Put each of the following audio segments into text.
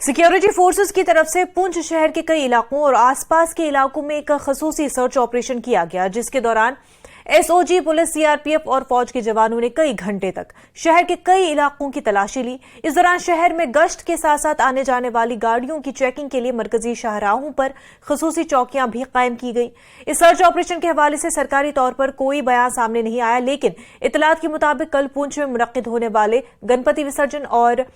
Security forces की तरफ से पुंछ शहर के कई इलाकों और आसपास के इलाकों में एक खसूसी सर्च ऑपरेशन किया गया, जिसके दौरान एसओजी, पुलिस, सीआरपीएफ और फौज के जवानों ने कई घंटे तक शहर के कई इलाकों की तलाशी ली। इस दौरान शहर में गश्त के साथ साथ आने जाने वाली गाड़ियों की चेकिंग के लिए मरकजी शाहराहों पर खसूसी चौकियां भी कायम की गई। इस सर्च ऑपरेशन के हवाले से सरकारी तौर पर कोई बयान सामने नहीं आया, लेकिन इतलात के मुताबिक कल पुंछ में मुनक्किद होने वाले गणपति विसर्जन और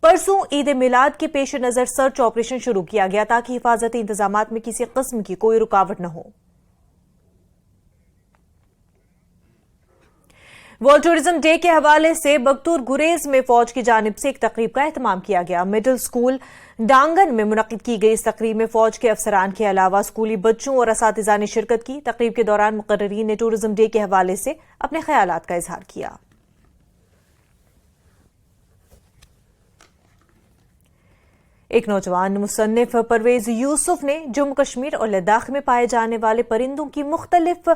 परसों ईद मिलाद के पेश नजर सर्च ऑपरेशन शुरू किया गया ताकि हिफाजती इंतजामात में किसी किस्म की कोई रुकावट न हो। वर्ल्ड टूरिज्म डे के हवाले से बगतूर गुरेज में फौज की जानिब से एक तकरीब का एहतमाम किया गया। मिडिल स्कूल डांगन में मुनक्किद की गई इस तकरीब में फौज के अफसरान के अलावा स्कूली बच्चों और असातिज़ा ने शिरकत की। तकरीब के दौरान मुकर्ररीन ने टूरिज्म डे के हवाले से अपने ख्यालात का इजहार किया। एक नौजवान मुसन्निफ परवेज यूसुफ ने जम्मू कश्मीर और लद्दाख में पाए जाने वाले परिंदों की मुख्तलिफ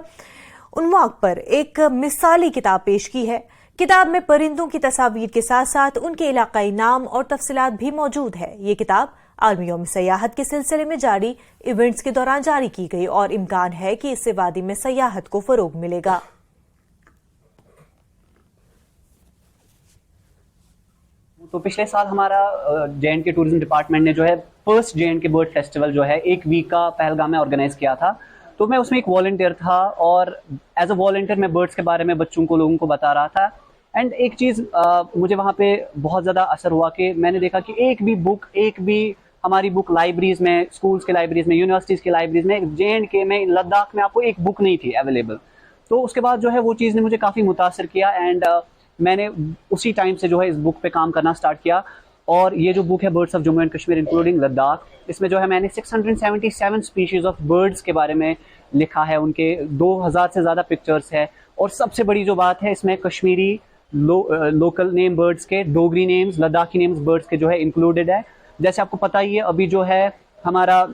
उन्वाक पर एक मिसाली किताब पेश की है। किताब में परिंदों की तस्वीर के साथ साथ उनके इलाकाई नाम और तफसीलात भी मौजूद है। ये किताब आलमी यौम सयाहत के सिलसिले में जारी इवेंट्स के दौरान जारी की गई और इम्कान है कि इससे वादी में सयाहत को फरोग मिलेगा। तो पिछले साल हमारा जे.एंड.के टूरिज्म डिपार्टमेंट ने जो है फर्स्ट जे.एंड.के बर्ड फेस्टिवल जो है एक वीक का पहलगाम में ऑर्गेनाइज किया था। तो मैं उसमें एक वॉलंटियर था और एज अ वॉलंटियर मैं बर्ड्स के बारे में बच्चों को, लोगों को बता रहा था। एंड एक चीज़ मुझे वहाँ पे बहुत ज़्यादा असर हुआ कि मैंने देखा कि एक भी हमारी बुक लाइब्रेरीज में, स्कूल्स के लाइब्रेरीज में, यूनिवर्सिटीज़ के लाइब्रेरीज में, जे.एंड.के में, लद्दाख में आपको एक बुक नहीं थी अवेलेबल। तो उसके बाद जो है वो चीज़ ने मुझे काफ़ी मुतासर किया एंड मैंने उसी टाइम से जो है इस बुक पे काम करना स्टार्ट किया। और ये जो बुक है birds of Jammu and Kashmir including Ladakh, इसमें जो है मैंने 677 स्पीशीज ऑफ बर्ड्स के बारे में लिखा है। उनके 2000 से ज़्यादा पिक्चर्स है। और सबसे बड़ी जो बात है इसमें कश्मीरी लोकल नेम बर्ड्स के, Dogri names, Ladakhi names birds के जो है इंक्लूडेड है। जैसे आपको पता ही है अभी जो है हमारा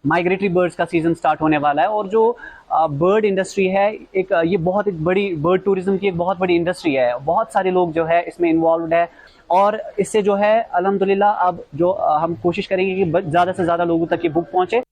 माइग्रेटरी बर्ड्स का सीज़न स्टार्ट होने वाला है और जो बर्ड इंडस्ट्री है ये बहुत एक बड़ी बर्ड टूरिज्म की एक बहुत बड़ी इंडस्ट्री है। बहुत सारे लोग जो है इसमें इन्वॉल्व है और इससे जो है अल्हम्दुलिल्लाह अब जो हम कोशिश करेंगे कि ज़्यादा से ज़्यादा लोगों तक ये बुक पहुँचे।